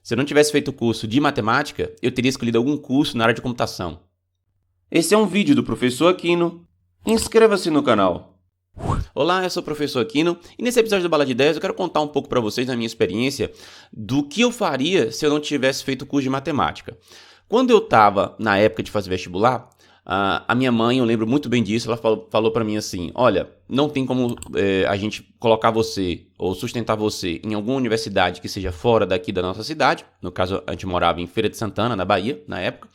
Se eu não tivesse feito o curso de matemática, eu teria escolhido algum curso na área de computação. Esse é um vídeo do Professor Aquino. Inscreva-se no canal. Olá, eu sou o Professor Aquino e nesse episódio do Bala de Ideias eu quero contar um pouco para vocês a minha experiência do que eu faria se eu não tivesse feito o curso de matemática. Quando eu estava na época de fazer vestibular, a minha mãe, eu lembro muito bem disso, ela falou para mim assim, olha, não tem como a gente colocar você ou sustentar você em alguma universidade que seja fora daqui da nossa cidade, no caso a gente morava em Feira de Santana, na Bahia, na época,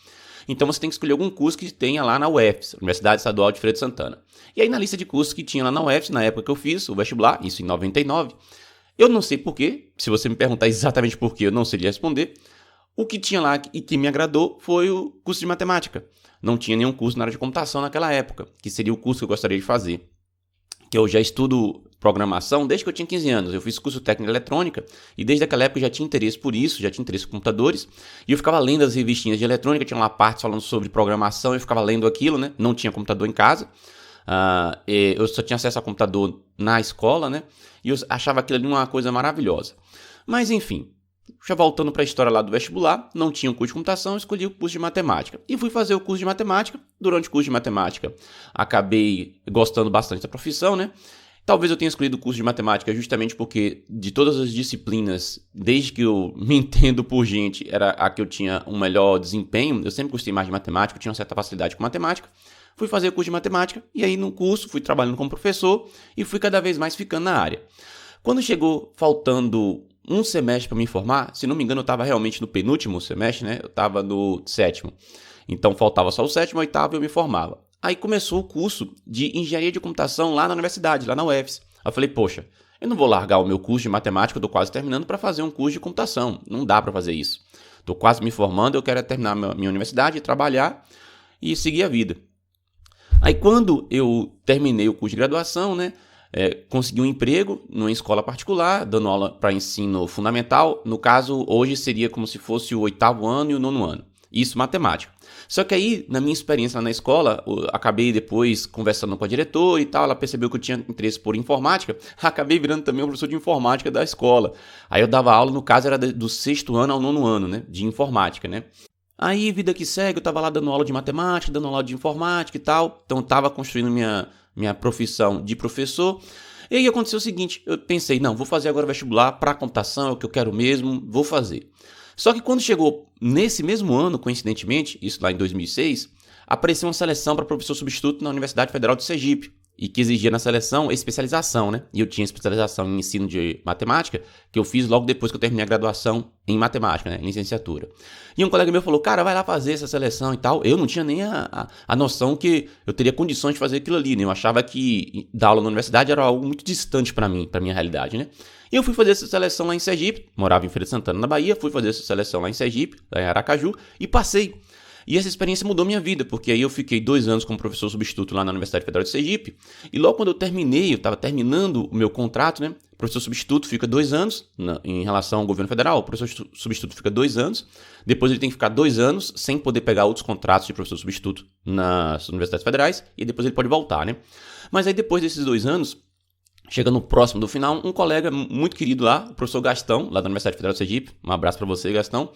então você tem que escolher algum curso que tenha lá na UFS, Universidade Estadual de Feira de Santana. E aí na lista de cursos que tinha lá na UFS, na época que eu fiz o vestibular, isso em 99, eu não sei porquê, se você me perguntar exatamente porquê, eu não sei lhe responder. O que tinha lá e que me agradou foi o curso de matemática. Não tinha nenhum curso na área de computação naquela época, que seria o curso que eu gostaria de fazer. Que eu já estudo programação desde que eu tinha 15 anos. Eu fiz curso técnico em eletrônica e desde aquela época eu já tinha interesse por isso, já tinha interesse por computadores. E eu ficava lendo as revistinhas de eletrônica, tinha lá partes falando sobre programação, eu ficava lendo aquilo, né? Não tinha computador em casa. Eu só tinha acesso a computador na escola, né? E eu achava aquilo ali uma coisa maravilhosa. Mas enfim, já voltando para a história lá do vestibular, não tinha o curso de computação, eu escolhi o curso de matemática. E fui fazer o curso de matemática. Durante o curso de matemática, acabei gostando bastante da profissão, né? Talvez eu tenha escolhido o curso de matemática justamente porque de todas as disciplinas, desde que eu me entendo por gente, era a que eu tinha um melhor desempenho. Eu sempre gostei mais de matemática, eu tinha uma certa facilidade com matemática. Fui fazer o curso de matemática e aí no curso fui trabalhando como professor e fui cada vez mais ficando na área. Quando chegou faltando um semestre para me formar, se não me engano eu estava realmente no penúltimo semestre, né? Eu estava no sétimo. Então faltava só o sétimo, o oitavo e eu me formava. Aí começou o curso de engenharia de computação lá na universidade, lá na UFS. Aí eu falei, poxa, eu não vou largar o meu curso de matemática, eu estou quase terminando para fazer um curso de computação. Não dá para fazer isso. Estou quase me formando, eu quero terminar minha universidade, trabalhar e seguir a vida. Aí quando eu terminei o curso de graduação, né, consegui um emprego numa escola particular, dando aula para ensino fundamental. No caso, hoje seria como se fosse o 8º ano e o 9º ano. Isso, matemática. Só que aí, na minha experiência lá na escola, acabei depois conversando com a diretora e tal, ela percebeu que eu tinha interesse por informática, acabei virando também um professor de informática da escola. Aí eu dava aula, no caso era do 6º ano ao 9º ano, né, de informática, né. Aí, vida que segue, eu tava lá dando aula de matemática, dando aula de informática e tal, então eu tava construindo minha profissão de professor. E aí aconteceu o seguinte, eu pensei, não, vou fazer agora vestibular para computação, é o que eu quero mesmo, vou fazer. Só que quando chegou nesse mesmo ano, coincidentemente, isso lá em 2006, apareceu uma seleção para professor substituto na Universidade Federal de Sergipe, e que exigia na seleção especialização, né? E eu tinha especialização em ensino de matemática, que eu fiz logo depois que eu terminei a graduação em matemática, né? Em licenciatura. E um colega meu falou, cara, vai lá fazer essa seleção e tal. Eu não tinha nem a noção que eu teria condições de fazer aquilo ali, né? Eu achava que dar aula na universidade era algo muito distante para mim, para minha realidade, né? E eu fui fazer essa seleção lá em Sergipe, morava em Feira de Santana, na Bahia, fui fazer essa seleção lá em Sergipe, lá em Aracaju, e passei. E essa experiência mudou minha vida, porque aí eu fiquei 2 anos como professor substituto lá na Universidade Federal de Sergipe, e logo quando eu estava terminando o meu contrato, né? O professor substituto fica 2 anos em relação ao governo federal, o professor substituto fica 2 anos, depois ele tem que ficar 2 anos sem poder pegar outros contratos de professor substituto nas universidades federais, e depois ele pode voltar, né? Mas aí depois desses 2 anos, chegando próximo do final, um colega muito querido lá, o professor Gastão, lá da Universidade Federal de Sergipe, um abraço para você, Gastão.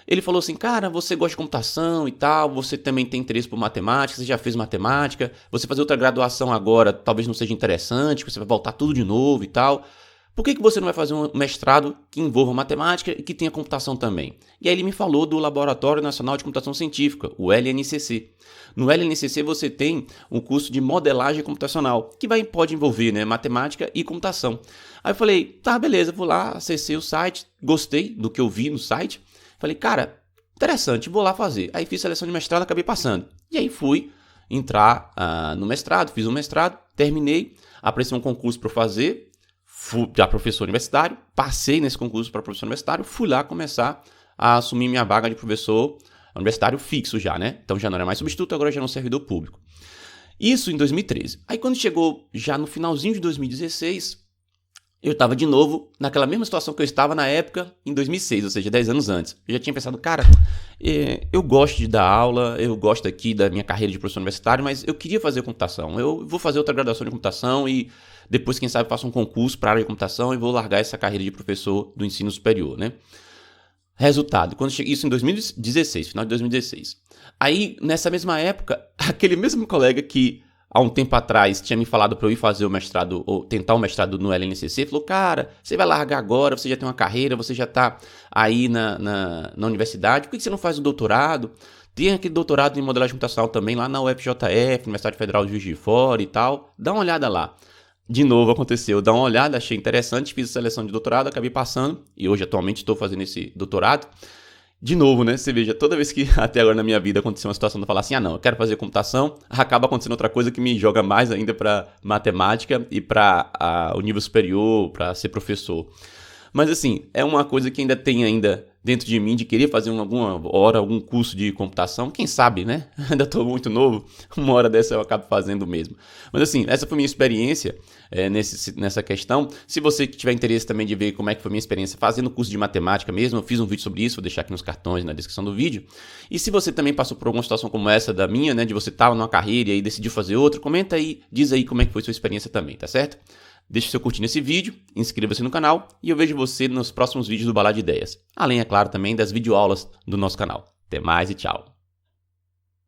Ele falou assim, cara, você gosta de computação e tal, você também tem interesse por matemática, você já fez matemática, você fazer outra graduação agora talvez não seja interessante, você vai voltar tudo de novo e tal. Por que você não vai fazer um mestrado que envolva matemática e que tenha computação também? E aí ele me falou do Laboratório Nacional de Computação Científica, o LNCC. No LNCC você tem um curso de modelagem computacional, que pode envolver, né, matemática e computação. Aí eu falei, tá, beleza, vou lá, acessei o site, gostei do que eu vi no site. Falei, cara, interessante, vou lá fazer. Aí fiz seleção de mestrado, acabei passando. E aí fui entrar no mestrado, fiz um mestrado, terminei, apareceu um concurso para fazer, fui para professor universitário, passei nesse concurso para professor universitário, fui lá começar a assumir minha vaga de professor universitário fixo já, né? Então já não era mais substituto, agora já era um servidor público. Isso em 2013. Aí quando chegou já no finalzinho de 2016... eu estava de novo naquela mesma situação que eu estava na época em 2006, ou seja, 10 anos antes. Eu já tinha pensado, cara, eu gosto de dar aula, eu gosto aqui da minha carreira de professor universitário, mas eu queria fazer computação. Eu vou fazer outra graduação de computação e depois, quem sabe, faço um concurso para a área de computação e vou largar essa carreira de professor do ensino superior, né? Resultado, isso em 2016, final de 2016. Aí, nessa mesma época, aquele mesmo colega que há um tempo atrás tinha me falado para eu ir fazer o mestrado, ou tentar o mestrado no LNCC, falou, cara, você vai largar agora, você já tem uma carreira, você já tá aí na universidade, por que você não faz o doutorado? Tem aquele doutorado em modelagem computacional também lá na UFJF, Universidade Federal de Juiz de Fora e tal, dá uma olhada lá. De novo aconteceu, dá uma olhada, achei interessante, fiz a seleção de doutorado, acabei passando, e hoje atualmente estou fazendo esse doutorado. De novo, né, você veja, toda vez que até agora na minha vida aconteceu uma situação de eu falar assim, não, eu quero fazer computação, acaba acontecendo outra coisa que me joga mais ainda para matemática e para o nível superior, para ser professor. Mas assim, é uma coisa que ainda tem dentro de mim de querer fazer alguma hora algum curso de computação. Quem sabe, né? Ainda estou muito novo, uma hora dessa eu acabo fazendo mesmo. Mas assim, essa foi minha experiência nessa questão. Se você tiver interesse também de ver como é que foi minha experiência fazendo curso de matemática mesmo, eu fiz um vídeo sobre isso, vou deixar aqui nos cartões, na descrição do vídeo. E se você também passou por alguma situação como essa da minha, né? De você estar numa carreira e aí decidiu fazer outra, comenta aí, diz aí como é que foi sua experiência também, tá certo? Deixe seu curtir nesse vídeo, inscreva-se no canal e eu vejo você nos próximos vídeos do Balada de Ideias. Além, é claro, também das videoaulas do nosso canal. Até mais e tchau!